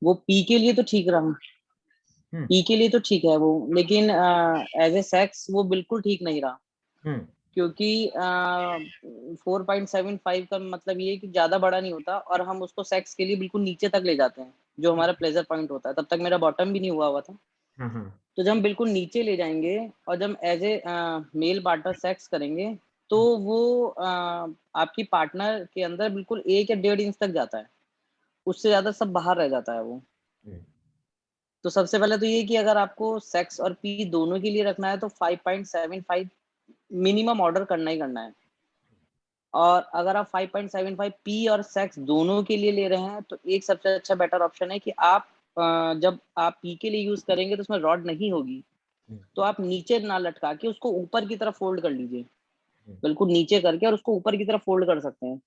वो पी के लिए तो ठीक रहा, हम्म पी के लिए तो ठीक है वो, लेकिन एज ए सेक्स वो बिल्कुल ठीक नहीं रहा। हम्म क्योंकि 4.75 का मतलब ये है कि ज्यादा बड़ा नहीं होता, और हम उसको सेक्स के लिए बिल्कुल नीचे तक ले जाते हैं, जो हमारा प्लेजर पॉइंट होता है। तब तक मेरा बॉटम भी नहीं हुआ था। हाँ हाँ तो जब हम बिल्कुल नीचे ले जाएंगे और जब as a male partner sex करेंगे, तो वो आपकी पार्टनर के अंदर बिल्कुल 1 या 1.5 इंच तक जाता है, उससे ज्यादा सब बाहर रह जाता है वो। हम्म तो सबसे पहले तो ये कि अगर आपको सेक्स और पी दोनों के लिए रखना है तो 5.75 मिनिमम ऑर्डर करना ही करना है। और अगर आप 5.75 पी और सेक्स दोनों के लिए ले रहे हैं, तो एक सबसे अच्छा बेटर ऑप्शन है कि आप जब आप पी के लिए यूज करेंगे तो उसमें रॉड नहीं होगी, हम्म तो आप नीचे ना लटका के उसको ऊपर की तरफ फोल्ड कर लीजिए, हम्म बिल्कुल नीचे करके, और उसको ऊपर की तरफ फोल्ड कर सकते हैं।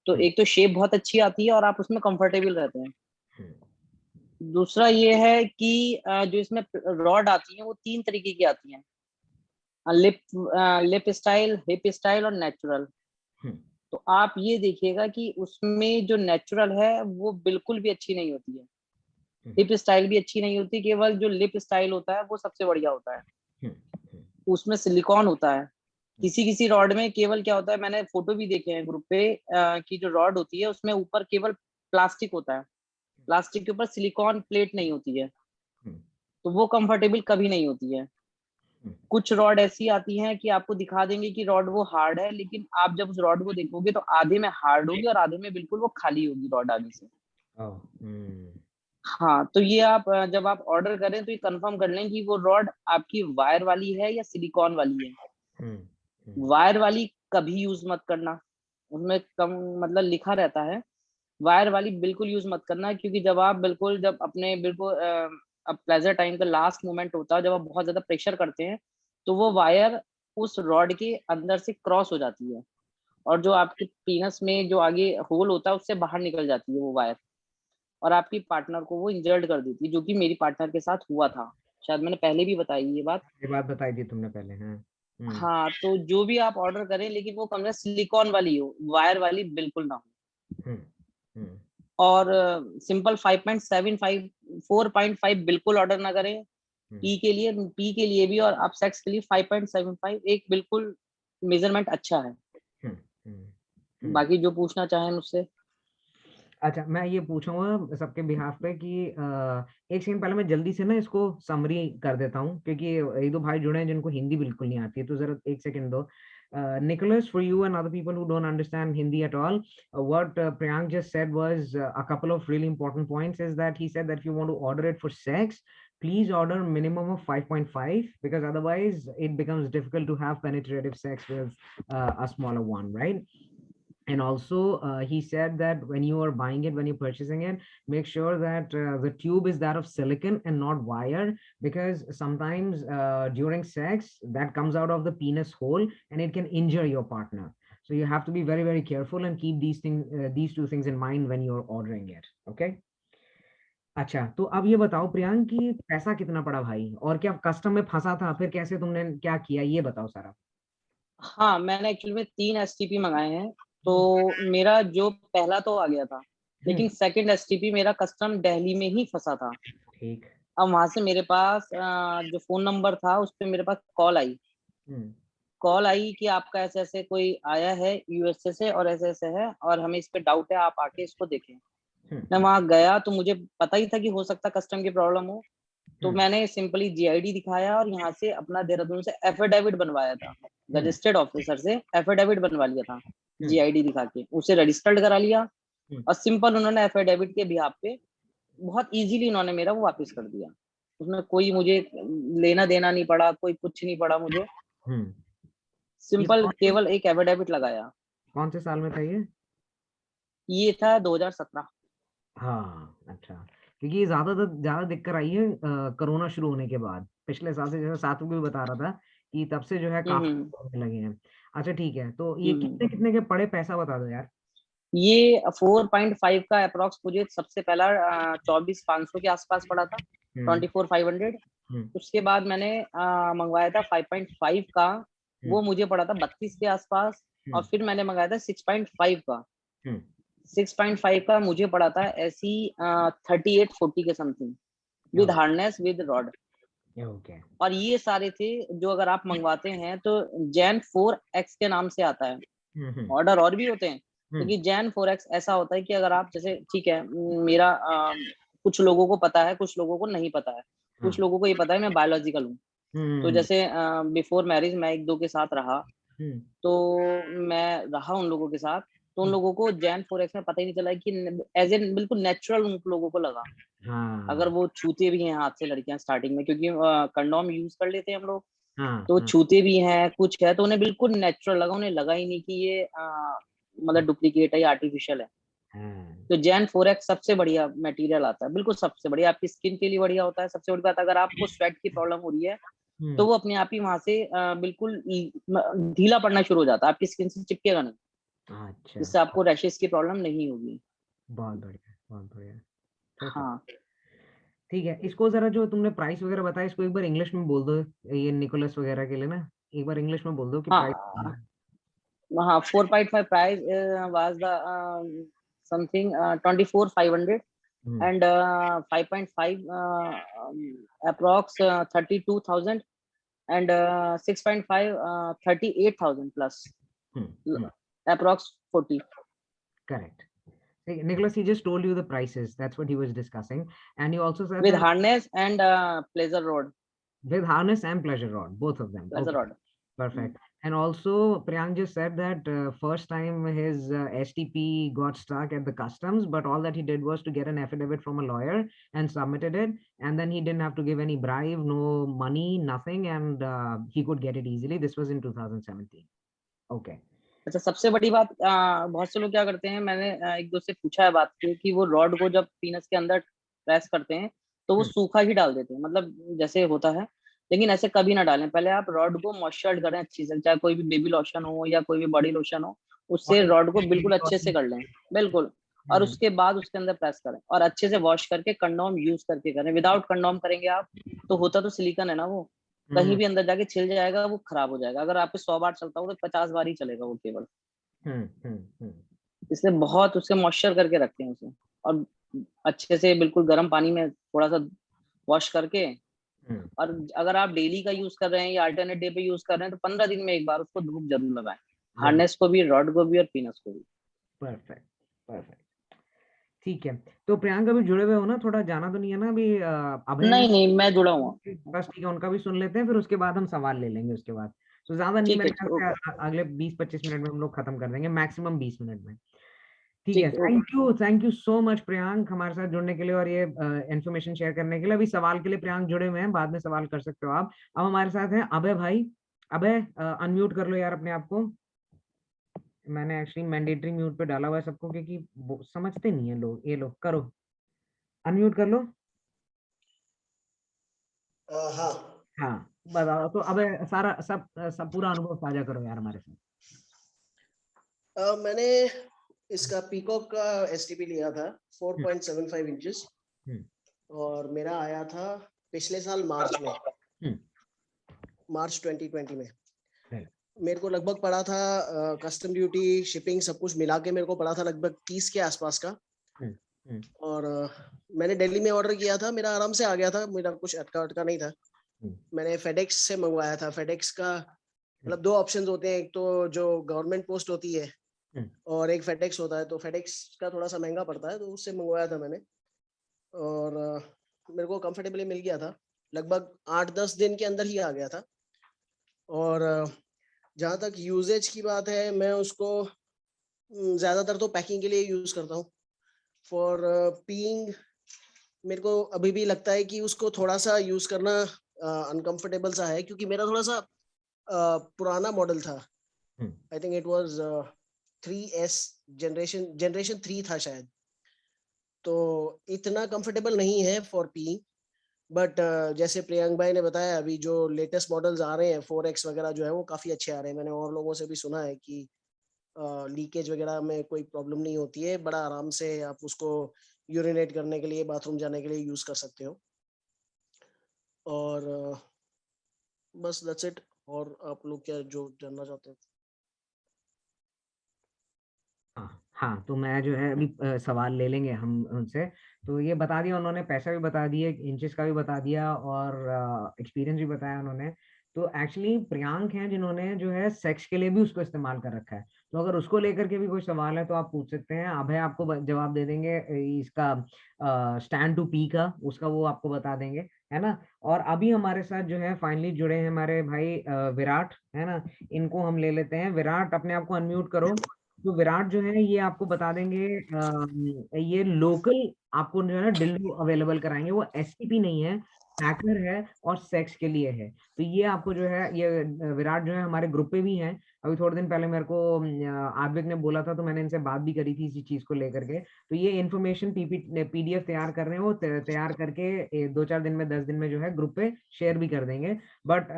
तो हम्म एक तो शेप बहुत अच्छी आती है और आप उसमें कंफर्टेबल रहते हैं। हम्म दूसरा ये है कि जो इसमें रॉड आती है वो 3 तरीके की आती हैं, lip lip style, hip style और नेचुरल। हम्म तो आप ये देखिएगा कि उसमें जो नेचुरल है वो बिल्कुल भी अच्छी नहीं होती है, हम्म हिप स्टाइल भी अच्छी नहीं होती, केवल जो लिप स्टाइल होता है वो सबसे बढ़िया होता है। हम्म उसमें सिलिकॉन होता है। किसी किसी रॉड में केवल क्या होता है, मैंने फोटो भी देखे हैं ग्रुप पे, कि जो रॉड होती है उसमें ऊपर केवल प्लास्टिक होता है, प्लास्टिक के ऊपर सिलिकॉन प्लेट नहीं होती है, हम्म तो वो कंफर्टेबल कभी नहीं होती है। हम्म कुछ रॉड ऐसी आती हैं कि आपको दिखा देंगे कि रॉड वो हार्ड है, लेकिन आप जब उस रॉड को देखोगे तो आधे में हार्ड होगी और आधे में बिल्कुल वो खाली होगी रॉड आगे से। ओह, हाँ, तो ये आप जब आप ऑर्डर करें तो ये कंफर्म कर लें कि वो रॉड आपकी वायर वाली है या सिलिकॉन वाली है। हम्म हम्म वायर वाली कभी यूज मत करना, उसमें कम मतलब लिखा रहता है। वायर वाली बिल्कुल यूज मत करना, क्योंकि जब आप बिल्कुल जब अपने बिल्कुल अब प्लेजर टाइम का लास्ट मोमेंट होता है, जब आप बहुत ज्यादा प्रेशर करते हैं, तो वो वायर उस रॉड के अंदर से क्रॉस हो जाती है, और जो आपके पीनस में जो आगे होल होता है उससे बाहर निकल जाती है वो वायर, और आपकी पार्टनर को वो इंजर्ड कर देती है, जो कि मेरी पार्टनर के साथ हुआ था। शायद मैंने पहले भी बताई ये बात। ये बात बताई थी तुमने पहले, हाँ। हाँ, तो जो भी आप ऑर्डर करें, लेकिन वो कम से सिलिकॉन वाली हो, वायर वाली बिल्कुल ना हो। हम्म हम्म और सिंपल 5.75 4.5 बिल्कुल ऑर्डर ना करें। हम्म पी के लिए भी और आप सेक्स के लिए 5.75 एक बिल्कुल मेजरमेंट अच्छा है। हम्म हम्म हम्म। बाकी जो पूछना चाहें मुझसे। अच्छा, मैं ये पूछूंगा सबके बिहाफ पे कि एक सेकंड पहले मैं जल्दी से ना इसको समरी कर देता हूँ, क्योंकि एक दो भाई जुड़े हैं जिनको हिंदी बिल्कुल नहीं आती है, तो जरा एक सेकंड दो। Nicholas, for you and other people who don't understand Hindi at all, what Priyank just said was a couple of really important points. Is that he said that if you want to order it for sex, please order minimum of 5.5, because otherwise it becomes difficult to have penetrative sex with a smaller one, right? And also he said that when you are buying it, when you're purchasing it, make sure that the tube is that of silicon and not wire, because sometimes during sex that comes out of the penis hole and it can injure your partner. So you have to be very very careful and keep these two things in mind when you're ordering it. Okay. अच्छा, तो अब ये बताओ प्रियांक कि पैसा कितना पड़ा भाई, और क्या कस्टम में फंसा था, फिर कैसे तुमने क्या किया, ये बताओ सारा। हाँ, मैंने एक्चुअली में 3 STP मंगाए हैं। हम्म तो मेरा जो पहला तो आ गया था, हम्म, लेकिन सेकंड STP मेरा कस्टम दिल्ली में ही फंसा था। ठीक। अब वहां से मेरे पास जो फोन नंबर था उस पे मेरे पास कॉल आई। हम्म कॉल आई कि आपका ऐसे ऐसे कोई आया है USA से, और ऐसे ऐसे है, और हमें इस पे डाउट है, आप आके इसको देखें। मैं हम्म वहां गया तो मुझे पता ही था कि हो सकता कस्टम की प्रॉब्लम हो। तो हम्म मैंने सिंपली GID दिखाया और यहाँ से अपना देहरादून से एफिडेविट बनवाया था, हम्म रजिस्टर्ड ऑफिसर से एफिडेविट बनवा लिया था। हम्म GID दिखा के उसे रजिस्टर्ड करा लिया, हम्म और सिंपल उन्होंने एफिडेविट के बिहाफ पे बहुत इजीली उन्होंने मेरा वो वापस कर दिया। उसमें कोई मुझे लेना देना नहीं पड़ा, कोई कुछ नहीं पड़ा मुझे। हम्म। ये सिंपल केवल एक एफिडेविट लगाया। कौन से साल में था ये? ये था 2017। हाँ, अच्छा। क्योंकि ये ज्यादा दिक्कत आई है कोरोना शुरू होने के बाद, पिछले साल से, जैसे साथी भी बता रहा था कि तब से जो है काफी हम्म होने लगे हैं। अच्छा ठीक है, तो ये हम्म कितने कितने के पड़े, पैसा बता दो यार। ये 4.5 का अप्रोक्स मुझे सबसे पहला 24,500 के आसपास पड़ा था, हम्म 24,500। हम्म उसके बाद मैंने मंगवाया था 5.5 का, हम्म वो मुझे पड़ा था 32 के आसपास। और हम्म फिर मैंने मंगाया था 6.5 का। हम्म 6.5 का मुझे पड़ा था ऐसी 38-40 के something, with harness with rod. Okay. और ये सारे थे जो अगर आप मंगवाते हैं तो जैन 4X के नाम से आता है। ऑर्डर और भी होते हैं, क्योंकि जैन 4X ऐसा होता है कि अगर आप जैसे ठीक है, मेरा कुछ लोगों को पता है, कुछ लोगों को नहीं पता है। कुछ लोगों को ये पता है मैं बायोलॉजिकल हूँ। तो जैसे बिफोर मैरिज मैं 1-2 के साथ रहा, तो मैं रहा उन लोगों के साथ, तो उन लोगों को जैन 4X में पता ही नहीं चला कि एज़ इन बिल्कुल नेचुरल उन लोगों को लगा। अगर वो छूते भी हैं हाथ से लड़कियाँ स्टार्टिंग में, क्योंकि कंडोम यूज़ कर लेते हैं हम लोग, तो छूते भी हैं, कुछ है, तो उन्हें बिल्कुल नेचुरल लगा, उन्हें लगा ही नहीं कि ये मतलब डुप्लीकेट है या आर्टिफिशियल है। तो जैन 4X सबसे बढ़िया मटेरियल आता है, बिल्कुल सबसे बढ़िया, आपकी स्किन के लिए बढ़िया होता है। सबसे बड़ी बात, अगर आपको स्वेट की प्रॉब्लम हो रही है, तो वो अपने आप ही वहाँ से बिल्कुल ढीला पड़ना शुरू हो जाता है, आपकी स्किन से चिपकेगा नहीं, अच्छा, जिससे आपको रैशेस की प्रॉब्लम नहीं होगी। बहुत बढ़िया, बहुत बढ़िया। Perfect. हाँ, ठीक है, इसको ज़रा जो तुमने प्राइस वगैरह बताया, इसको एक बार इंग्लिश में बोल दो, ये निकोलस वगैरह के लिए ना, एक बार इंग्लिश में बोल दो कि प्राइस हाँ, हाँ, 4.5 price was the something 24,500 hmm, and 5.5 approx 32,000 and 6.5 38,000 plus hmm, hmm, approx 40 correct. Nicholas, he just told you the prices. That's what he was discussing. And he also said with that harness and pleasure rod. with harness and pleasure rod, both of them. Pleasure Okay, rod. Mm. perfect. And also, Priyank just said that first time his STP got stuck at the customs, but all that he did was to get an affidavit from a lawyer and submitted it. And then he didn't have to give any bribe, no money, nothing. And he could get it easily. This was in 2017. Okay. अच्छा, सबसे बड़ी बात, बहुत से लोग क्या करते हैं, मैंने एक दो से पूछा है बात कि वो रॉड को जब पीनस के अंदर प्रेस करते हैं, तो वो Hmm. सूखा ही डाल देते हैं, मतलब जैसे होता है। लेकिन ऐसे कभी ना डालें, पहले आप रॉड को मॉइस्चर्ड करें अच्छी से, चाहे कोई भी बेबी लोशन हो या कोई भी बॉडी लोशन हो, उससे Oil, रॉड को baby बिल्कुल अच्छे से lotion. कर लें, बिल्कुल। और Hmm. उसके बाद उसके अंदर प्रेस करें और अच्छे से वॉश करके कंडोम यूज करके करें। विदाउट कंडोम करेंगे आप, तो होता तो सिलिकॉन है ना वो, कहीं Hmm. भी अंदर जाके छिल जाएगा, वो खराब हो जाएगा। अगर आपके 100 बार चलता हो तो 50 बार ही चलेगा वो केवल। Hmm. Hmm. Hmm. इसलिए बहुत उससे मॉइस्चर करके रखते हैं उसे, और अच्छे से बिल्कुल गर्म पानी में थोड़ा सा वॉश करके। Hmm. और अगर आप डेली का यूज कर रहे हैं या अल्टरनेट डे पे यूज कर रहे हैं, तो 15 दिन में एक बार उसको धूप जरूर लगाएं, जरूर। हार्नेस को भी, रॉड को भी और पीनस को भी। Perfect, perfect. ठीक है, तो प्रियांक अभी जुड़े हुए हो ना, थोड़ा जाना तो नहीं है ना अभी? अभय है ना, नहीं नहीं, मैं जुड़ा हुआ। बस ठीक है, उनका भी सुन लेते हैं, फिर उसके बाद हम सवाल ले लेंगे उसके बाद। तो ज्यादा नहीं, ठीक मेरे है, ख्याल से अगले 20-25 मिनट में हम लोग खत्म कर देंगे, मैक्सिमम 20 मिनट में। ठीक है, ठीक है। Thank you so much Priyank हमारे साथ जुड़ने के लिए और ये इन्फॉर्मेशन शेयर करने के लिए। अभी सवाल के लिए प्रियांक जुड़े हुए हैं, बाद में सवाल कर सकते हो आप। अब हमारे साथ हैं अभय भाई। अभय, अनम्यूट कर लो यार अपने आप को। मैंने एक्चुअली मैंडेटरी म्यूट पे डाला हुआ है सबको, क्योंकि समझते नहीं है लोग। ये लोग करो, अनम्यूट कर लो। हाँ। हाँ, बताओ तो। अबे सारा सब सब पूरा अनुभव साझा करो यार हमारे साथ। मैंने इसका पीकॉक का एसटीपी लिया था 4.75 इंचेस, और मेरा आया था पिछले साल मार्च में, मार्च 2020 में। मेरे को लगभग पड़ा था कस्टम ड्यूटी, शिपिंग, सब कुछ मिला के मेरे को पड़ा था लगभग 30 के आसपास का। और मैंने दिल्ली में ऑर्डर किया था, मेरा आराम से आ गया था, मेरा कुछ अटका अटका नहीं था। मैंने फेडेक्स से मंगवाया था। फेडेक्स का मतलब दो ऑप्शंस होते हैं, एक तो जो गवर्नमेंट पोस्ट होती है और एक फेडेक्स होता है। तो फेडेक्स का थोड़ा सा महंगा पड़ता है, तो उससे मंगवाया था मैंने, और मेरे को कंफर्टेबली मिल गया था। लगभग 8-10 दिन के अंदर ही आ गया था। और जहाँ तक यूजेज की बात है, मैं उसको ज़्यादातर तो पैकिंग के लिए यूज़ करता हूँ। फॉर पीइंग मेरे को अभी भी लगता है कि उसको थोड़ा सा यूज़ करना अनकंफर्टेबल सा है, क्योंकि मेरा थोड़ा सा पुराना मॉडल था। I think it was 3S generation 3 था शायद। तो इतना कंफर्टेबल नहीं है फॉर पीइंग। बट जैसे प्रियंक भाई ने बताया, अभी जो लेटेस्ट मॉडल्स आ रहे हैं 4X वगैरह जो है, वो काफ़ी अच्छे आ रहे हैं। मैंने और लोगों से भी सुना है कि लीकेज वगैरह में कोई प्रॉब्लम नहीं होती है, बड़ा आराम से आप उसको यूरिनेट करने के लिए, बाथरूम जाने के लिए यूज़ कर सकते हो। और बस दैट्स इट। और आप लोग क्या जो जानना चाहते हैं? हाँ, तो मैं जो है अभी सवाल ले लेंगे हम उनसे। तो ये बता दिया उन्होंने, पैसा भी बता दिए, इंचेस का भी बता दिया और एक्सपीरियंस भी बताया उन्होंने। तो एक्चुअली प्रियांक हैं जिन्होंने जो है सेक्स के लिए भी उसको इस्तेमाल कर रखा है। तो अगर उसको लेकर के भी कोई सवाल है तो आप पूछ सकते हैं। अभय आपको जवाब दे देंगे इसका स्टैंड टू पी का, उसका वो आपको बता देंगे, है ना। और अभी हमारे साथ जो है फाइनली जुड़े हैं हमारे भाई विराट, है ना। इनको हम ले लेते हैं। विराट अपने आप को अनम्यूट करो। तो विराट जो है ये आपको बता देंगे ये लोकल आपको जो है ना डिल्डो अवेलेबल कराएंगे। वो एसटीपी नहीं है, हैकर है और सेक्स के लिए है। तो ये आपको जो है ये विराट जो है हमारे ग्रुप पे भी हैं। अभी थोड़े दिन पहले मेरे को आद्विक ने बोला था, तो मैंने इनसे बात भी करी थी इसी चीज को लेकर के। तो ये इन्फॉर्मेशन पीडीएफ तैयार कर रहे हैं, वो तैयार करके 2-4 दिन में 10 दिन में जो है ग्रुप पे शेयर भी कर देंगे। बट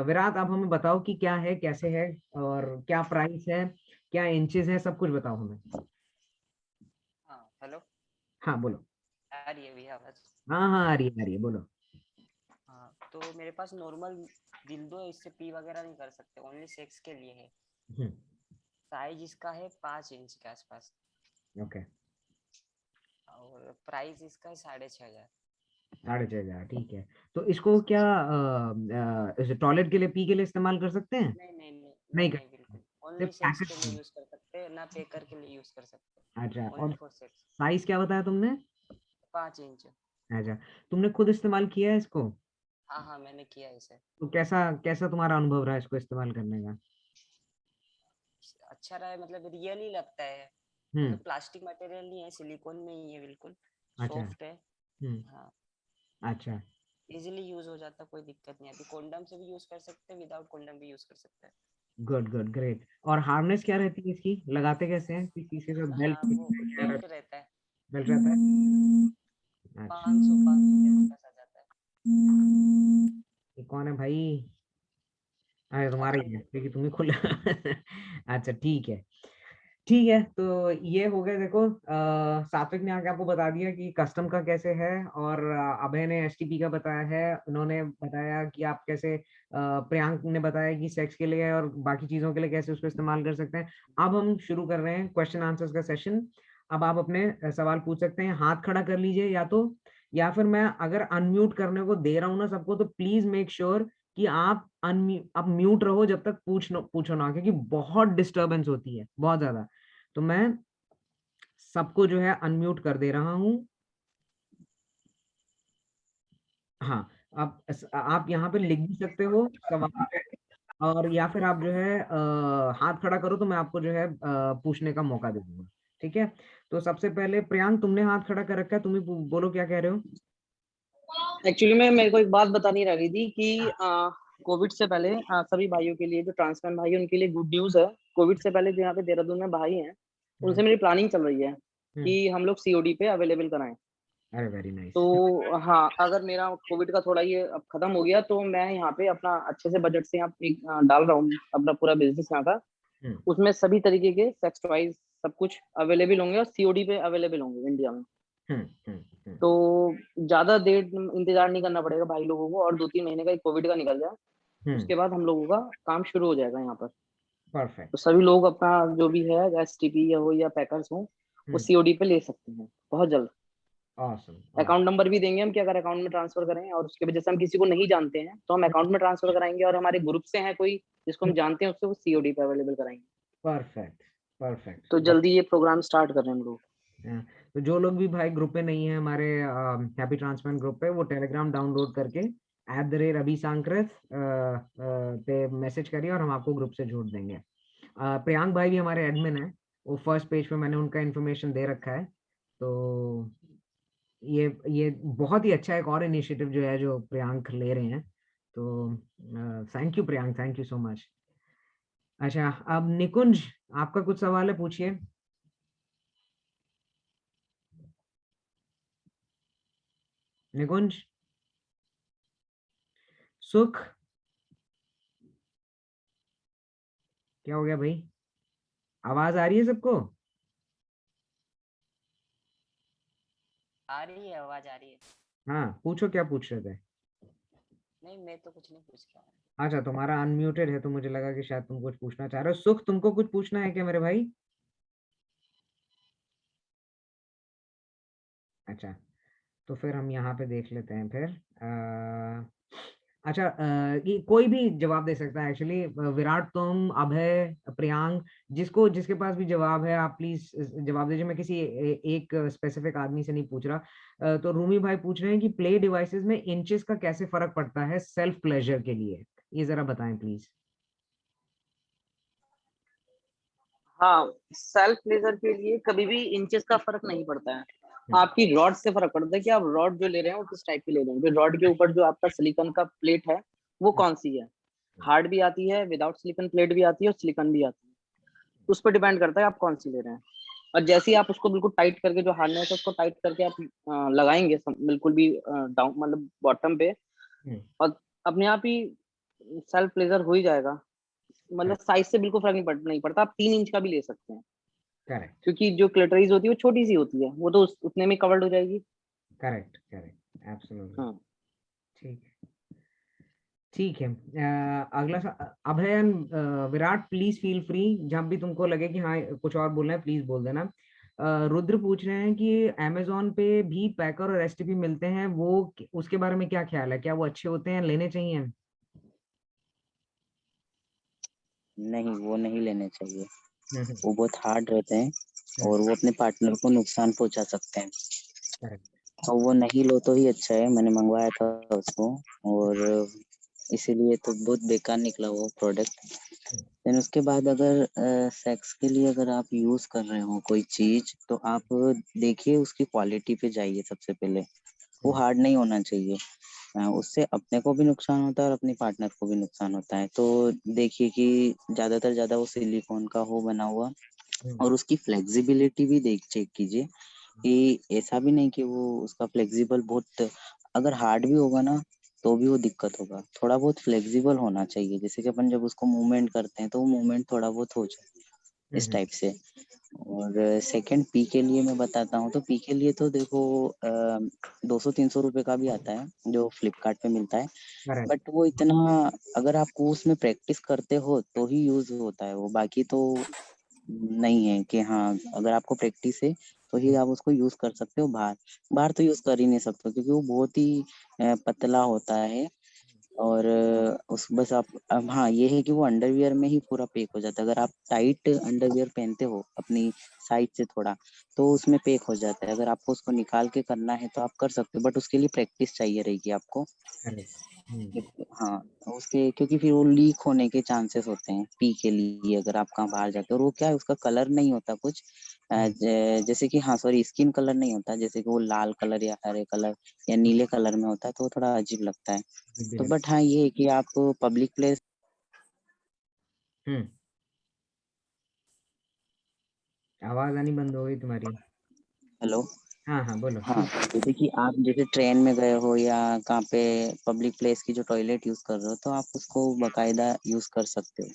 विराट आप हमें बताओ कि क्या है, कैसे है और क्या प्राइस है, क्या इंचेस है, सब कुछ बताओ हमें। हाँ हेलो। हाँ बोलो। आ रही है भैया आवाज? हाँ हाँ आ रही है बोलो। हाँ तो मेरे पास नॉर्मल दिल दो, इससे पी वगैरह नहीं कर सकते, ओनली सेक्स के लिए है। हम्म, साइज इसका है 5 इंच के आसपास ओके। और प्राइस इसका है 6,500। 6,500, ठीक है। तो इसको क्या टॉयलेट के लिए, पी के लिए इस्तेमाल कर सकते हैं? नहीं नहीं नहीं नहीं नहीं कर नहीं, सकते, बिल्कुल ओनली सिर्फ सेक्स के पैकेट लिए में। यूज कर सकते हैं, ना पेकर के लिए यूज कर सकते, अच्छा, ओनली और फॉर सेक्स। साइज क्या बताया तुमने? 5 इंच। अच्छा, तुमने खुद इस्तेमाल किया है इसको? हाँ हाँ मैंने किया है इसे। तो कैसा कैसा तुम्हारा अनुभव रहा है इसको इस्तेमाल करने का? अच्छा रहा है, मतलब रियल ही लगता है, हम्म। मतलब प्लास्टिक मटेरियल नहीं है, सिलिकॉन में ही है, बिल्कुल अच्छा। सॉफ्ट है। हम्म। हाँ अच्छा। इजीली यूज हो जाता, कोई दिक्कत नहीं आती। कोंडम से भी यूज कर सकते हैं, विदाउट कोंडम भी यूज कर सकते हैं। Good good great. और हार्नेस क्या रहती है इसकी, लगाते कैसे हैं, किस चीज के साथ, बेल्ट? हाँ वो बेल्ट रहता है। बेल्ट रहता है। अच्छा। 500 के आसपास आ जाता है। ये कौन है भाई? अरे तुम्हारा ही है क्योंकि तुम्हें खुला अच्छा ठीक है। ठीक है, तो ये हो गया। देखो सात्विक ने आके आपको बता दिया कि कस्टम का कैसे है, और अभय ने एसटीपी का बताया है। उन्होंने बताया कि आप कैसे प्रियांक ने बताया कि सेक्स के लिए और बाकी चीजों के लिए कैसे उसको इस्तेमाल कर सकते हैं। अब हम शुरू कर रहे हैं क्वेश्चन आंसर्स का सेशन। अब आप अपने सवाल पूछ सकते हैं। हाथ खड़ा कर लीजिए, या फिर मैं अगर अनम्यूट करने को दे रहा हूँ ना सबको, तो प्लीज मेक श्योर कि आप म्यूट रहो जब तक पूछो ना, क्योंकि बहुत डिस्टरबेंस होती है, बहुत ज्यादा। तो मैं सबको जो है अनम्यूट कर दे रहा हूं। हाँ, आप यहाँ पे लिख भी सकते हो सवाल, और या फिर आप जो है हाथ खड़ा करो तो मैं आपको जो है पूछने का मौका दे दूंगा। ठीक है, तो सबसे पहले प्रियांक, तुमने हाथ खड़ा कर रखा है, तुम ही बोलो क्या कह रहे हो। एक्चुअली में मेरे को एक बात बतानी रह गई थी कि कोविड से पहले सभी भाइयों के लिए, जो ट्रांसप्लांट भाई हैं, उनके लिए गुड न्यूज है। कोविड से पहले जो यहाँ पे देहरादून में भाई हैं, हम्म। उनसे मेरी प्लानिंग चल रही है हम्म। कि हम लोग सीओडी पे अवेलेबल कराएं। अरे वेरी नाइस। तो हाँ, अगर मेरा कोविड का थोड़ा ये अब खत्म हो गया तो मैं यहाँ पे अपना अच्छे से बजट से यहाँ एक डाल रहा हूँ अपना पूरा बिजनेस यहाँ का। हम्म। उसमें सभी तरीके के सेक्स टॉयज सब कुछ अवेलेबल होंगे और सीओडी पे अवेलेबल होंगे इंडिया में। हम्म। हम्म। हम्म। तो ज्यादा देर इंतजार नहीं करना पड़ेगा भाई लोगों को, और 2-3 महीने का कोविड का निकल जाए, हम्म। उसके बाद हम लोगों का काम शुरू हो जाएगा यहाँ पर। तो परफेक्ट। सभी लोग अपना जो भी है, एसटीपी या हो या पैकर्स हो, वो हम्म। सीओडी पे ले सकते हैं बहुत जल्द। ऑसम। अकाउंट नंबर भी देंगे हम कि अगर अकाउंट में ट्रांसफर करें, और उसके वजह से हम किसी को नहीं जानते हैं तो हम अकाउंट में ट्रांसफर कराएंगे, और हमारे ग्रुप से है कोई जिसको हम जानते हैं उससे वो सीओडी पे अवेलेबल कराएंगे। परफेक्ट। परफेक्ट। तो जल्दी ये प्रोग्राम स्टार्ट कर रहे हैं हम लोग। हाँ, तो जो लोग भी भाई ग्रुप पे नहीं है हमारे हैप्पी ट्रांसप्लांट ग्रुप पे, वो टेलीग्राम डाउनलोड करके @अभी-सांकृत पे मैसेज करिए और हम आपको ग्रुप से जोड़ देंगे। प्रियांक भाई भी हमारे एडमिन है, वो फर्स्ट पेज पे मैंने उनका इन्फॉर्मेशन दे रखा है। तो ये बहुत ही अच्छा एक और इनिशिएटिव जो है जो प्रियांक ले रहे हैं। तो thank you Priyank, thank you so much. अच्छा, अब निकुंज, आपका कुछ सवाल है, पूछिए। निकुंज, सुख, क्या हो गया भाई? आवाज आ रही है सबको? आ रही है, आवाज आ रही है। हाँ, पूछो क्या पूछ रहे थे। नहीं मैं तो कुछ नहीं पूछ रहा हूँ। अच्छा, तुम्हारा अनम्यूटेड है तो मुझे लगा कि शायद तुम कुछ पूछना चाह रहे हो। सुख, तुमको कुछ पूछना है क्या मेरे भाई? अच्छा, तो फिर हम यहाँ पे देख लेते हैं फिर। अच्छा, ये कोई भी जवाब दे सकता है एक्चुअली। विराट, तुम, अभय, प्रियांक, जिसके पास भी जवाब है आप प्लीज जवाब दीजिए। मैं किसी एक स्पेसिफिक आदमी से नहीं पूछ रहा। तो रूमी भाई पूछ रहे हैं कि प्ले डिवाइसेस में इंचेस का कैसे फर्क पड़ता है सेल्फ प्लेजर के लिए, ये जरा बताएं प्लीज। हाँ, सेल्फ प्लेजर के लिए कभी भी इंचेस का फर्क नहीं पड़ता है, आपकी रॉड से फर्क पड़ता है कि आप रॉड जो ले रहे हैं वो किस टाइप की ले रहे हैं। जो रॉड के ऊपर जो आपका सिलिकॉन का प्लेट है वो कौन सी है, हार्ड भी आती है, विदाउट सिलिकॉन प्लेट भी आती है और सिलिकॉन भी आती है, उस पर डिपेंड करता है आप कौन सी ले रहे हैं। और जैसे ही आप उसको बिल्कुल टाइट करके, जो हार्डनेस है उसको टाइट करके आप लगाएंगे बिल्कुल भी डाउन मतलब बॉटम पे, और अपने आप ही सेल्फ प्लेजर हो ही जाएगा। मतलब साइज से बिल्कुल फर्क नहीं पड़ता, आप 3 इंच का भी ले सकते हैं। करेक्ट क्योंकि जो क्लिटोरिस होती है वो छोटी सी होती है, वो तो उतने में कवर्ड हो जाएगी। Correct correct absolutely. हाँ, ठीक ठीक है। अगला अभयन, विराट प्लीज फील फ्री, जब भी तुमको लगे कि हाँ कुछ और बोलना है प्लीज बोल देना। रुद्र पूछ रहे हैं कि अमेजोन पे भी पैकर और एसटीपी मिलते हैं, वो उसके बारे में क्या ख्याल है, क्या वो अच्छे होते हैं, लेने चाहिए? नहीं, वो नहीं लेने चाहिए। हम्म, वो बहुत हार्ड रहते हैं और वो अपने पार्टनर को नुकसान पहुंचा सकते हैं। करेक्ट। तो वो नहीं लो तो ही अच्छा है। मैंने मंगवाया था उसको और इसीलिए तो बहुत बेकार निकला वो प्रोडक्ट। देन उसके बाद अगर सेक्स के लिए अगर आप यूज कर रहे हो कोई चीज, तो आप देखिए उसकी क्वालिटी पे जाइए सबसे पहले। वो हार्ड नहीं होना चाहिए। उससे अपने को भी नुकसान होता है और अपनी पार्टनर को भी नुकसान होता है। तो देखिए कि ज्यादातर ज्यादा वो सिलिकॉन का हो बना हुआ, और उसकी फ्लेक्सिबिलिटी भी देख चेक कीजिए कि ऐसा भी नहीं कि वो उसका फ्लेक्सिबल बहुत, अगर हार्ड भी होगा ना तो भी वो दिक्कत होगा। थोड़ा बहुत फ्लेक्सिबल होना चाहिए, जैसे कि अपन जब उसको मूवमेंट करते हैं तो वो मूवमेंट थोड़ा बहुत हो जाए, इस टाइप से। और सेकंड पी के लिए मैं बताता हूँ, तो पी के लिए तो देखो 200-300 रुपए का भी आता है जो फ्लिपकार्ट पे मिलता है। करेक्ट। बट वो इतना, अगर आपको उसमें प्रैक्टिस करते हो तो ही यूज होता है वो, बाकी तो नहीं है कि हाँ अगर आपको प्रैक्टिस है तो ही आप उसको यूज कर सकते हो। बाहर बाहर तो यूज कर ही नहीं सकते क्योंकि वो बहुत ही पतला होता है। और उस बस आप, अब हाँ ये है कि वो अंडरवियर में ही पूरा पैक हो जाता है। अगर आप टाइट अंडरवियर पहनते हो अपनी साइज से थोड़ा, तो उसमें पैक हो जाता है। अगर आपको उसको निकाल के करना है तो आप कर सकते हो, बट उसके लिए प्रैक्टिस चाहिए रहेगी आपको। हाँ, उसके क्योंकि फिर वो लीक होने के चांसेस होते हैं पी के लिए अगर आप कहाँ बाहर जाते हो। और वो क्या है, उसका कलर नहीं होता कुछ जैसे कि, हाँ सॉरी, स्किन कलर नहीं होता, जैसे कि वो लाल कलर या हरे कलर या नीले कलर में होता है, तो वो थोड़ा अजीब लगता है। तो बट हाँ ये है कि आप पब्लिक प्लेस। आवाज आनी बंद हो गई तुम्हारी। हेलो। हाँ हाँ बोलो। हाँ, जैसे कि आप जैसे ट्रेन में गए हो या कहाँ पे पब्लिक प्लेस की जो टॉयलेट यूज कर रहे हो, तो आप उसको बकायदा यूज कर सकते हो।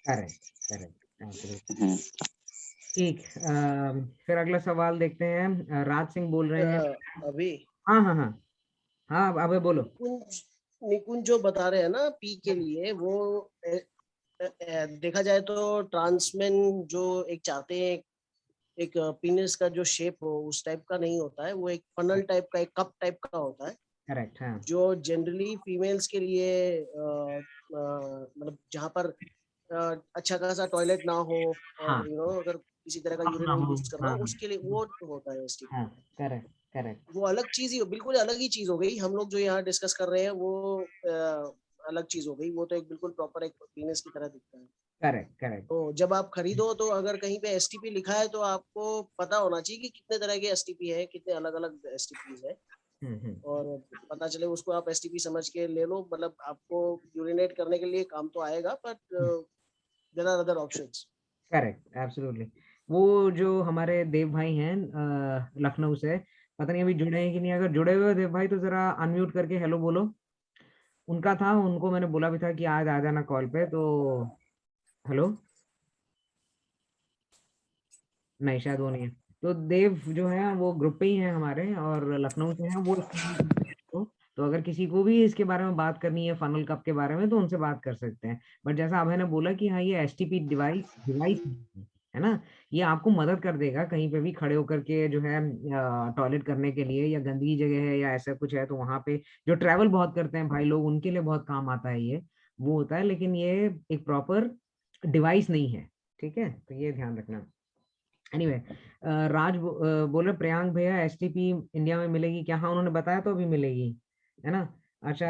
Correct correct absolutely. हम्म। ठीक, फिर अगला सवाल देखते हैं। राज सिंह बोल रहे हैं। अभी हाँ हाँ हाँ हाँ, अबे बोलो। निकुंज निकुंज जो बता रहे हैं ना पी के लिए, वो देखा जाए तो ट्रांसमेन जो एक चाहते हैं, एक पीनिस का जो शेप हो उस टाइप का नहीं होता है, वो एक फनल टाइप का, एक कप टाइप का होता है, करेक्ट। हाँ जो जनरली फीमेल्स के लिए मतलब जहाँ पर अच्छा खासा टॉयलेट ना हो हाँ और अगर किसी तरह का अब ना यूरिन हो। यूज करना हाँ हो उसके लिए वो होता है एसटीपी। हाँ करेक्ट करेक्ट वो अलग चीज ही, बिल्कुल अलग ही चीज हो गई। हम लोग जो यहाँ डिस्कस कर रहे हैं वो अलग चीज हो गई। वो तो एक बिल्कुल प्रॉपर एक पीनिस की तरह दिखता है। Correct correct. तो जब आप खरीदो तो अगर कहीं पे एसटीपी लिखा है तो आपको पता होना चाहिए कि कितने तरह के एसटीपी है, कितने अलग अलग एसटीपी है, और पता चले उसको आप एसटीपी समझ के ले लो। मतलब आपको यूरिनेट करने के लिए काम तो आएगा, but there are other options. Correct absolutely. वो जो हमारे देव भाई हैं लखनऊ से, पता नहीं अभी जुड़े हैं कि नहीं। अगर जुड़े हुए हो देव भाई तो जरा अनम्यूट करके हेलो बोलो। उनका था, उनको मैंने बोला भी था कि आज आ जाना कॉल पे, तो हेलो। नहीं शायद वो नहीं है। तो देव जो है वो ग्रुप पे ही है हमारे और लखनऊ से हैं वो। तो अगर किसी को भी इसके बारे में बात करनी है फनल कप के बारे में तो उनसे बात कर सकते हैं। बट जैसा अभय ने बोला कि हाँ ये एसटीपी डिवाइस डिवाइस है ना। ये आपको मदद कर देगा कहीं पे भी खड़े होकर के जो है टॉयलेट करने के लिए, या गंदगी जगह है या ऐसा कुछ है तो वहां पे जो ट्रैवल बहुत करते हैं भाई लोग, उनके लिए बहुत काम आता है ये, वो होता है। लेकिन ये एक प्रॉपर डिवाइस नहीं है, ठीक है, तो ये ध्यान रखना। एनीवे राज बोल रहे प्रियांक भैया एसटीपी इंडिया में मिलेगी क्या? हाँ उन्होंने बताया तो अभी मिलेगी, है ना। अच्छा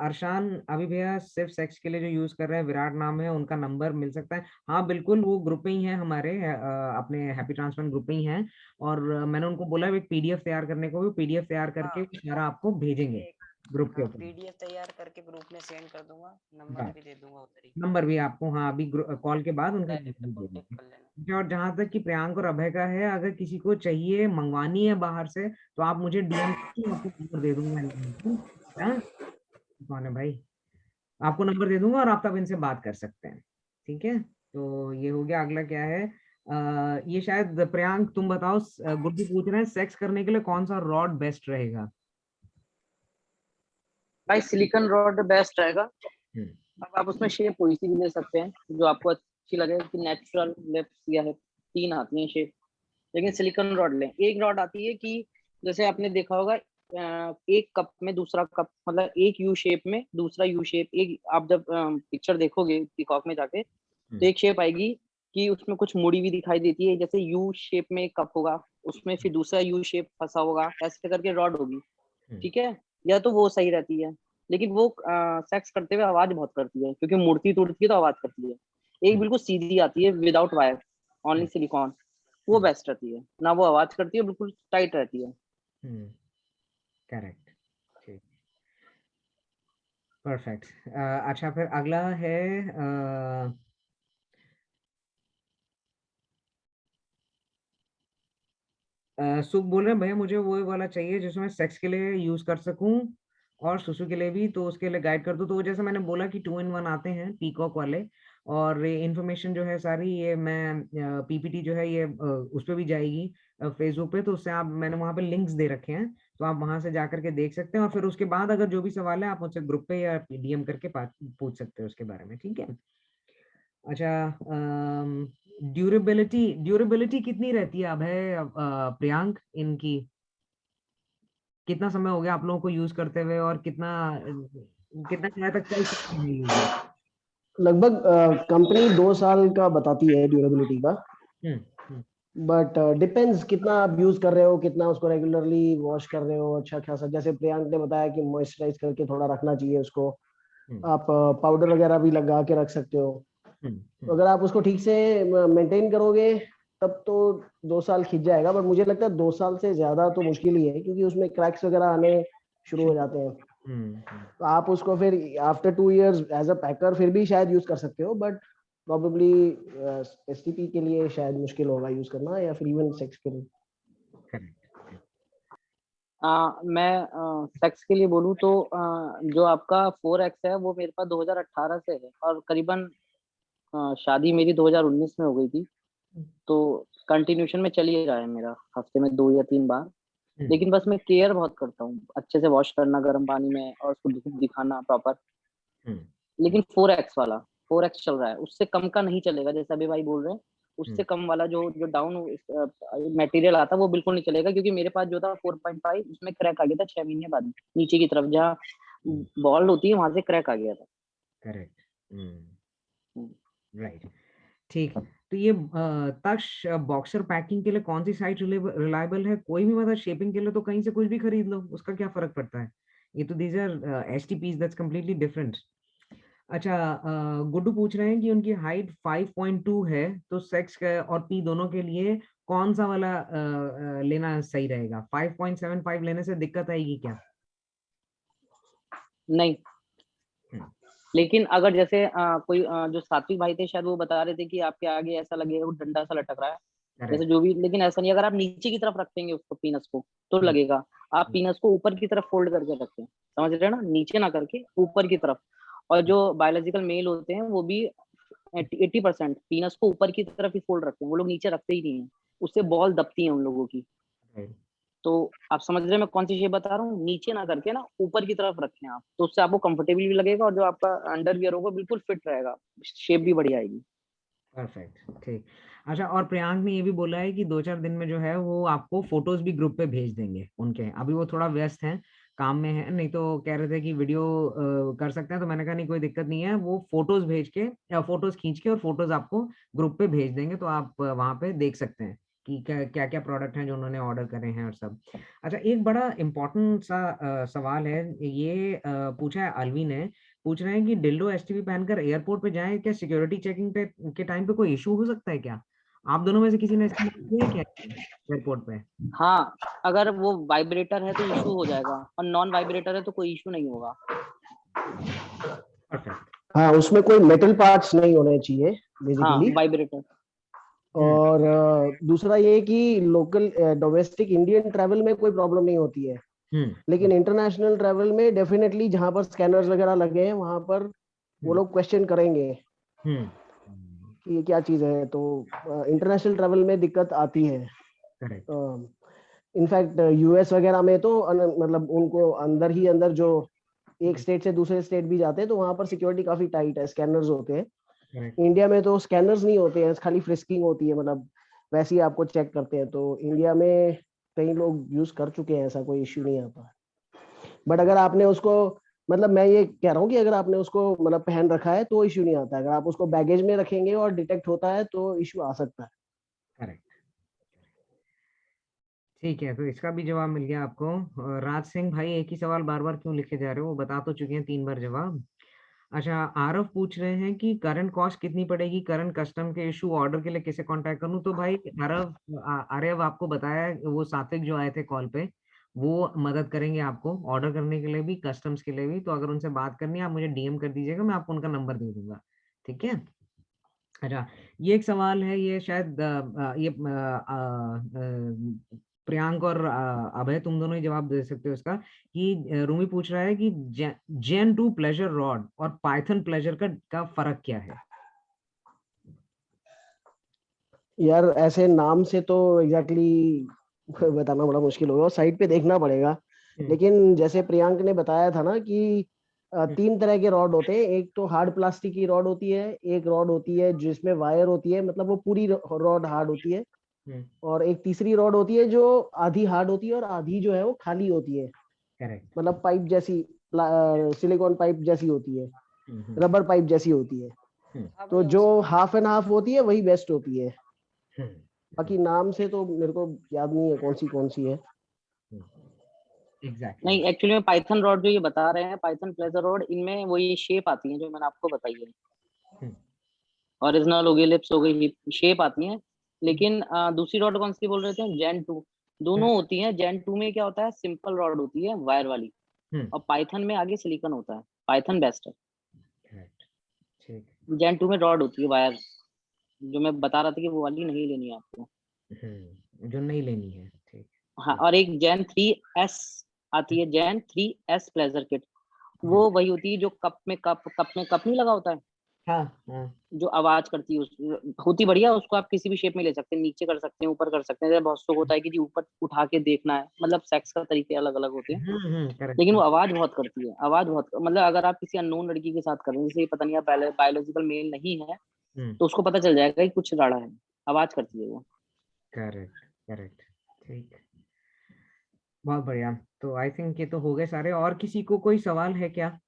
अरशान अभी भैया सिर्फ सेक्स के लिए जो यूज कर रहे हैं, विराट नाम है उनका, नंबर मिल सकता है? हाँ बिल्कुल, वो ग्रुप में ही है हमारे, अपने हैप्पी ट्रांसप्लांट ग्रुप में ही है। और मैंने उनको बोला एक पीडीएफ तैयार करने को, पीडीएफ तैयार करके सारा आपको भेजेंगे ग्रुप के ऊपर। पीडीएफ तैयार करके ग्रुप में सेंड कर दूंगा, नंबर भी दे दूंगा उधर ही। नंबर भी आपको, हाँ अभी कॉल के बाद उनका डायरेक्ट नंबर दे कांटेक्ट देंगे। कर लेना। ठीक है, और जहां तक कि प्रियांक और अभय का है, अगर किसी को चाहिए मंगवानी है बाहर से तो आप मुझे डीएम आपको नंबर दे दूंगा। हाँ कौन है भाई, आपको नंबर दे दूंगा और आप तब इनसे बात कर सकते हैं। ठीक है, तो ये हो गया। अगला क्या है, ये शायद प्रियांक तुम बताओ, गुड्डू पूछ रहे हैं सेक्स करने के लिए कौन सा रॉड बेस्ट रहेगा? भाई सिलिकॉन रॉड बेस्ट रहेगा। अब आप उसमें शेप कोई सी भी ले सकते हैं जो आपको अच्छी लगे, कि नेचुरल लिप्स या है, 3 आती हैं शेप, लेकिन सिलिकॉन रॉड लें। एक रॉड आती है कि जैसे आपने देखा होगा, एक कप में दूसरा कप, मतलब एक यू शेप में दूसरा यू शेप, एक आप जब पिक्चर देखोगे पीकॉक में जाके तो एक शेप आएगी कि उसमें कुछ मुड़ी भी दिखाई देती है, जैसे यू शेप में एक कप होगा, उसमें फिर दूसरा यू शेप फंसा होगा, ऐसे करके रॉड होगी। ठीक है, या तो वो सही रहती है, लेकिन वो सेक्स करते हुए आवाज बहुत करती है, क्योंकि मूर्ति टूटती है तो आवाज करती है। एक बिल्कुल सीधी आती है विदाउट वायर, ओनली सिलिकॉन, वो बेस्ट रहती है, ना वो आवाज करती है, बिल्कुल टाइट रहती है। करेक्ट, ठीक, परफेक्ट। अच्छा फिर अगला है सुख बोल रहे हैं भैया मुझे वो वाला चाहिए जिसमें सेक्स के लिए यूज कर सकूं और सुसु के लिए भी, तो उसके लिए गाइड कर दूं। तो जैसे मैंने बोला कि 2 in 1 आते हैं पीकॉक वाले, और इन्फॉर्मेशन जो है सारी ये मैं पीपीटी जो है ये उस पर भी जाएगी फेसबुक पे, तो उससे आप, मैंने वहाँ पे लिंक्स दे रखे हैं, तो आप वहां से जा करके देख सकते हैं। और फिर उसके बाद अगर जो भी सवाल है आप मुझसे ग्रुप पे या डीएम करके पूछ सकते हैं उसके बारे में, ठीक है। अच्छा ड्यूरेबिलिटी कितनी रहती है अब है प्रियांक इनकी? कितना समय हो गया आप लोगों को यूज करते हुए, और कितना कितना समय तक चल सकती है ये? लगभग कंपनी 2 साल का बताती है ड्यूरेबिलिटी का, बट डिपेंड्स कितना आप यूज कर रहे हो, कितना उसको रेगुलरली वॉश कर रहे हो। अच्छा खासा, जैसे प्रियांक ने बताया कि मॉइस्चराइज करके थोड़ा रखना चाहिए उसको, आप पाउडर वगैरह भी लगा के रख सकते हो। तो अगर आप उसको ठीक से मेंटेन करोगे तब तो 2 साल खिंच जाएगा, बट मुझे लगता है 2 साल से ज्यादा तो मुश्किल ही है, क्योंकि उसमें क्रैक्स वगैरह आने शुरू हो जाते हैं। तो आप उसको फिर आफ्टर 2 years एज अ पैकर फिर भी शायद यूज कर सकते हो, बट प्रोबेबली एसटीपी के लिए शायद मुश्किल होगा यूज करना, या फिर इवन सेक्स के लिए। मैं सेक्स के लिए बोलूँ तो जो आपका 4X है वो मेरे पास 2018 से है, और करीबन शादी मेरी 2019 में हो गई थी, तो कंटिन्यूशन में चल ही रहा है मेरा, हफ्ते में 2 या 3 बार। लेकिन बस मैं केयर बहुत करता हूँ, अच्छे से वॉश करना गर्म पानी में, और उसको धूप दिखाना प्रॉपर। लेकिन 4X चल रहा है, उससे कम का नहीं चलेगा, जैसे अभी भाई बोल रहे हैं, उससे कम वाला जो जो डाउन मटेरियल आता है वो बिल्कुल नहीं चलेगा, क्योंकि मेरे पास जो था 4.5 उसमें क्रैक आ गया था 6 महीने बाद, नीचे की तरफ जहाँ बॉल होती है वहां से क्रैक आ गया था। करेक्ट, राइट, ठीक। तो ये तक्ष बॉक्सर पैकिंग के लिए कौन सी साइट रिलायबल है? कोई भी, मतलब शेपिंग के लिए तो कहीं से कुछ भी खरीद लो, उसका क्या फर्क पड़ता है? ये तो these are STPs, that's completely different. अच्छा गुड्डू पूछ रहे हैं कि उनकी हाइट 5.2 है, तो सेक्स और पी दोनों के लिए कौन सा वाला लेना सही रहेगा? 5.75 लेने से दिक्कत आएगी क्या? नहीं, लेकिन अगर जैसे कोई जो सात्विक भाई थे शायद, वो बता रहे थे कि आपके आगे ऐसा लगेगा वो डंडा सा लटक रहा है, जैसे जो भी, लेकिन ऐसा नहीं, अगर आप नीचे की तरफ रखेंगे उसको पीनस को तो लगेगा। आप पीनस को ऊपर की तरफ फोल्ड करके रखें, समझ रहे हैं ना, नीचे ना करके ऊपर की तरफ। और जो बायोलॉजिकल मेल होते हैं वो भी 80% पीनस को ऊपर की तरफ ही फोल्ड रखते हैं, वो लोग नीचे रखते ही नहीं है, उससे बॉल दबती है उन लोगों की। तो आप समझ रहे हैं मैं कौन सी शेप बता रहा हूँ, नीचे ना करके ना ऊपर की तरफ रखें आप, तो उससे आपको कंफर्टेबल भी लगेगा, और जो आपका अंडरवियर होगा बिल्कुल फिट रहेगा, शेप भी बढ़िया आएगी। परफेक्ट, ठीक। अच्छा, और प्रियांक ने ये भी बोला है कि 2-4 दिन में जो है वो आपको फोटोज भी ग्रुप पे भेज देंगे उनके। अभी वो थोड़ा व्यस्त हैं, काम में है, नहीं तो कह रहे थे कि वीडियो कर सकते हैं, तो मैंने कहा नहीं कोई दिक्कत नहीं है, वो फोटोज भेज के या फोटोज खींच के और फोटोज आपको ग्रुप पे भेज देंगे, तो आप वहाँ पे देख सकते हैं कि क्या क्या प्रोडक्ट हैं जो उन्होंने ऑर्डर करे हैं और सब। अच्छा, एक बड़ा इम्पोर्टेंट सा सवाल है, ये पूछा है अलवी ने, पूछ रहे हैं कि डिल्डो एसटीपी पहनकर एयरपोर्ट पे जाएं, क्या सिक्योरिटी चेकिंग पे के टाइम पे कोई इशू हो सकता है क्या? आप दोनों में से किसी ने इस्तेमाल किया है क्या एयरपोर्ट पे? हाँ, अगर वो वाइब्रेटर है तो इशू हो जाएगा, और नॉन वाइब्रेटर है तो कोई इशू नहीं होगा। परफेक्ट। हाँ, उसमें कोई मेटल पार्ट्स नहीं होने चाहिए हाँ, बेसिकली। वाइब्रेटर। और दूसरा ये कि लोकल डोमेस्टिक इंडियन ट्रैवल में कोई प्रॉब्लम नहीं होती है, लेकिन इंटरनेशनल ट्रैवल में डेफिनेटली जहां पर स्कैनर्स वगैरह लगे हैं वहां पर वो लोग क्वेश्चन करेंगे कि ये क्या चीज है, तो इंटरनेशनल ट्रैवल में दिक्कत आती है। इनफैक्ट यूएस वगैरह में तो मतलब उनको अंदर ही अंदर जो एक स्टेट से दूसरे स्टेट भी जाते हैं तो वहां पर सिक्योरिटी काफी टाइट है, स्कैनर्स होते हैं। इंडिया में तो स्कैनर्स नहीं होते हैं, खाली फ्रिस्किंग होती है, मतलब वैसे ही आपको चेक करते हैं। तो इंडिया में कई लोग यूज कर चुके हैं, ऐसा कोई इश्यू नहीं आता। बट अगर आपने उसको, मतलब मैं ये कह रहा हूँ कि अगर आपने उसको मतलब पहन रखा है तो इश्यू नहीं आता। अगर आप उसको बैगेज में रखेंगे और डिटेक्ट होता है तो इश्यू आ सकता है। करेक्ट, ठीक है, तो इसका भी जवाब मिल गया आपको। राज सिंह भाई, एक ही सवाल बार बार क्यों लिखे जा रहे हो? वो बता तो चुके हैं 3 बार जवाब। अच्छा, आरव पूछ रहे हैं कि करंट कॉस्ट कितनी पड़ेगी, करंट कस्टम के इशू ऑर्डर के लिए किसे कांटेक्ट करूं? तो भाई आरव आपको बताया, वो सात्विक जो आए थे कॉल पे, वो मदद करेंगे आपको ऑर्डर करने के लिए भी, कस्टम्स के लिए भी। तो अगर उनसे बात करनी है, आप मुझे डीएम कर दीजिएगा, मैं आपको उनका नंबर दे दूंगा, ठीक है? अच्छा, ये एक सवाल है, ये शायद प्रियांक और अभय, तुम दोनों ही जवाब दे सकते हो इसका, कि रूमी पूछ रहा है कि जेन 2 प्लेजर रॉड और पाइथन प्लेजर का फर्क क्या है? यार ऐसे नाम से तो एग्जैक्टली बताना बड़ा मुश्किल होगा, साइट पे देखना पड़ेगा। लेकिन जैसे प्रियांक ने बताया था ना कि 3 तरह के रॉड होते हैं। एक तो हार्ड प्लास्टिक की रॉड होती है, एक रॉड होती है जिसमें वायर होती है, मतलब वो पूरी रॉड हार्ड होती है, और एक तीसरी रॉड होती है जो आधी हार्ड होती है और आधी जो है वो खाली होती है। करेक्ट, मतलब पाइप जैसी, सिलिकॉन पाइप जैसी होती है, रबर पाइप जैसी होती है। तो जो हाफ एंड हाफ होती है वही बेस्ट होती है। बाकी नाम से तो मेरे को याद नहीं है कौन सी है। एग्जैक्टली। नहीं, एक्चुअली में पाइथन रॉड जो ये बता रहे हैं, पाइथन प्लेजर रॉड, इनमें वही शेप आती है जो मैंने आपको बताई है। ओरिजिनल हो गई, लिप्स हो गई, शेप आती है। लेकिन दूसरी रॉड कौन सी बोल रहे थे? जेन 2। दोनों होती हैं। जेन 2 में क्या होता है, सिंपल रॉड होती है वायर वाली, और पाइथन में आगे सिलिकॉन होता है। पाइथन बेस्ट है। जेन 2 में रॉड होती है वायर, जो मैं बता रहा था कि वो वाली नहीं लेनी है आपको। जो नहीं लेनी है, ठीक। हाँ, और एक जेन 3S आती है, जेन 3S प्लेजर किट। वो वही होती है जो कप में कप नहीं लगा होता है, हाँ, जो आवाज करती है, होती बढ़िया। उसको आप किसी भी शेप में ले सकते हैं, नीचे कर सकते हैं, ऊपर कर सकते हैं। जैसे बहुत से होता है कि जी ऊपर उठा के देखना है, मतलब सेक्स का तरीके अलग अलग होते हैं, लेकिन वो आवाज बहुत करती है। आवाज बहुत, मतलब अगर आप किसी अननोन लड़की के साथ कर रहे हैं, जैसे पता नहीं आप बायोलॉजिकल मेल नहीं है, तो उसको पता चल जाएगा कि कुछ राड़ा है, आवाज करती है वो। करेक्ट, ठीक, बहुत बढ़िया। तो आई थिंक ये तो हो गए सारे। और किसी को कोई सवाल है क्या?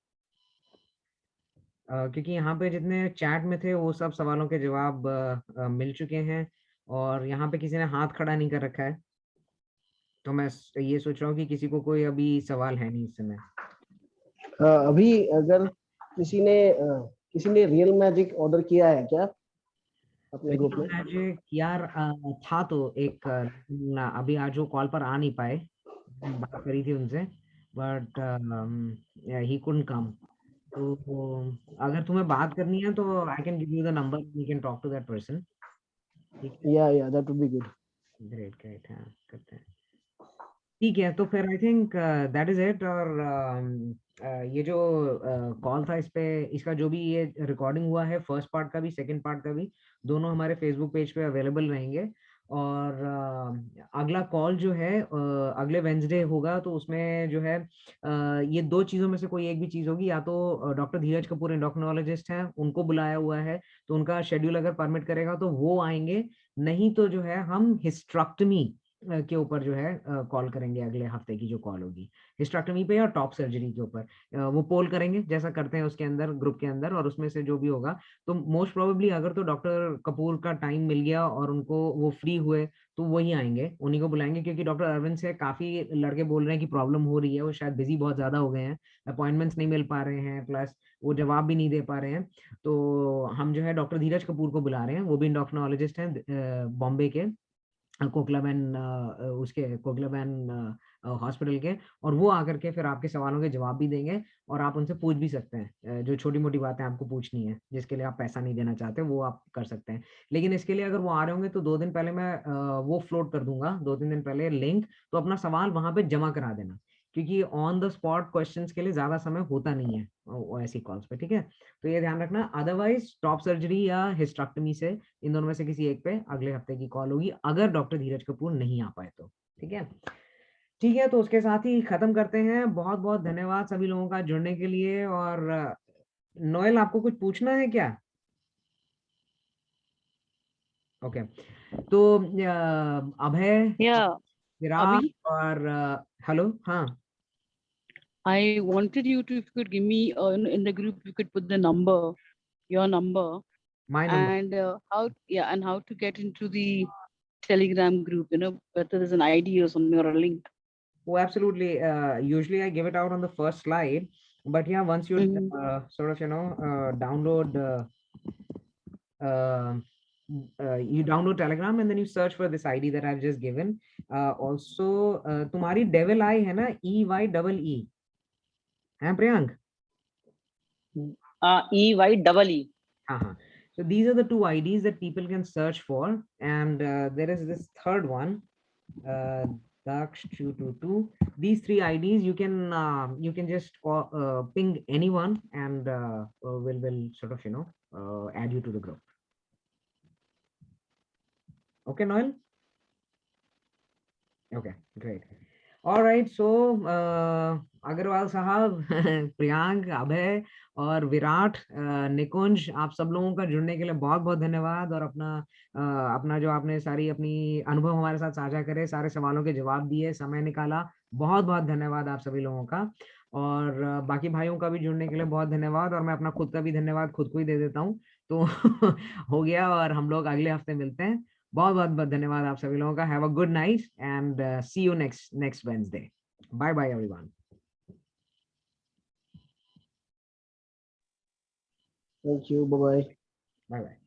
क्योंकि यहाँ पे जितने चैट में थे वो सब सवालों के जवाब मिल चुके हैं, और यहाँ पे किसी ने हाथ खड़ा नहीं कर रखा है, तो मैं ये सोच रहा हूँ कि किसी को कोई अभी सवाल है नहीं इस समय। अभी अगर किसी ने रियल मैजिक ऑर्डर किया है क्या अपने ग्रुप में? मैजिक यार था तो एक, अभी आज वो कॉल पर आ नहीं पाए, बात करी थी उनसे, बट ही कुडंट कम। तो अगर तुम्हें बात करनी है तो I can give you the number, you can talk to that person. ठीक है, yeah that would be good. Great, हाँ करते हैं। ठीक है, तो फिर I think that is it. और ये जो कॉल था, इस पे इसका जो भी ये रिकॉर्डिंग हुआ है, फर्स्ट पार्ट का भी सेकंड पार्ट का भी, दोनों हमारे फेसबुक पेज पे अवेलेबल रहेंगे। और अगला कॉल जो है अगले वेंसडे होगा, तो उसमें जो है ये 2 चीजों में से कोई एक भी चीज होगी। या तो डॉक्टर धीरज कपूर एंडोक्रिनोलॉजिस्ट हैं, उनको बुलाया हुआ है, तो उनका शेड्यूल अगर परमिट करेगा तो वो आएंगे, नहीं तो जो है हम हिस्ट्रेक्टमी के ऊपर जो है कॉल करेंगे अगले हफ्ते की जो कॉल होगी, हिस्ट्रेक्टमी पे या टॉप सर्जरी के ऊपर। वो पोल करेंगे जैसा करते हैं उसके अंदर, ग्रुप के अंदर, और उसमें से जो भी होगा, तो मोस्ट प्रोबेबली अगर तो डॉक्टर कपूर का टाइम मिल गया और उनको वो फ्री हुए तो वही आएंगे, उन्हीं को बुलाएंगे, क्योंकि डॉक्टर अरविंद से काफी लड़के बोल रहे हैं कि प्रॉब्लम हो रही है, वो शायद बिजी बहुत ज्यादा हो गए हैं, अपॉइंटमेंट्स नहीं मिल पा रहे हैं, प्लस वो जवाब भी नहीं दे पा रहे हैं। तो हम जो है डॉक्टर धीरज कपूर को बुला रहे हैं, वो भी इंडोक्रिनोलॉजिस्ट हैं बॉम्बे के, कोकलाबेन उसके कोकलाबेन हॉस्पिटल के, और वो आकर के फिर आपके सवालों के जवाब भी देंगे, और आप उनसे पूछ भी सकते हैं जो छोटी मोटी बातें आपको पूछनी है, जिसके लिए आप पैसा नहीं देना चाहते, वो आप कर सकते हैं। लेकिन इसके लिए अगर वो आ रहे होंगे तो 2 दिन पहले मैं वो फ्लोट कर दूंगा, 2-3 दिन पहले लिंक, तो अपना सवाल वहां पे जमा करा देना, क्योंकि ऑन द स्पॉट क्वेश्चंस के लिए ज्यादा समय होता नहीं है ऐसी कॉल्स पे, ठीक है। तो ये ध्यान रखना। अदरवाइज टॉप सर्जरी या हिस्ट्रेक्टमी से इन दोनों में से किसी एक पे अगले हफ्ते की कॉल होगी, अगर डॉक्टर धीरज कपूर नहीं आ पाए तो, ठीक है। ठीक है, तो उसके साथ ही खत्म करते हैं। बहुत बहुत धन्यवाद सभी लोगों का जुड़ने के लिए। और नोएल, आपको कुछ पूछना है क्या? ओके, तो अभय, Yeah, विराट Abhi, और हेलो, हाँ, I wanted you to, if you could give me in the group, you could put the number, your number, my number. and yeah, and how to get into the Telegram group, whether there's an ID or something or a link. Oh, absolutely. Usually I give it out on the first slide, but yeah, once you sort of, download, you download Telegram and then you search for this ID that I've just given. Also, तुम्हारी Devil Eye है ना, EYEE, है Priyank? EYEE. हाँ. So these are the 2 IDs that people can search for, and there is this third one, Daksh222. These 3 IDs you can just ping anyone, and will sort of add you to the group. Okay, Noel? Okay, great. All right, so Agarwal साहब, प्रियांक, अभय और विराट, निकुंज, आप सब लोगों का जुड़ने के लिए बहुत बहुत धन्यवाद। और अपना जो आपने सारी अपनी अनुभव हमारे साथ साझा करे, सारे सवालों के जवाब दिए, समय निकाला, बहुत बहुत धन्यवाद आप सभी लोगों का। और बाकी भाइयों का भी जुड़ने के लिए बहुत धन्यवाद। और मैं अपना खुद का भी धन्यवाद खुद को ही दे देता हूँ, तो हो गया। और हम लोग अगले हफ्ते मिलते हैं। बहुत बहुत धन्यवाद आप सभी लोगों का। Have a good night and see you next Wednesday. Bye bye everyone. Thank you. Bye bye. Bye bye.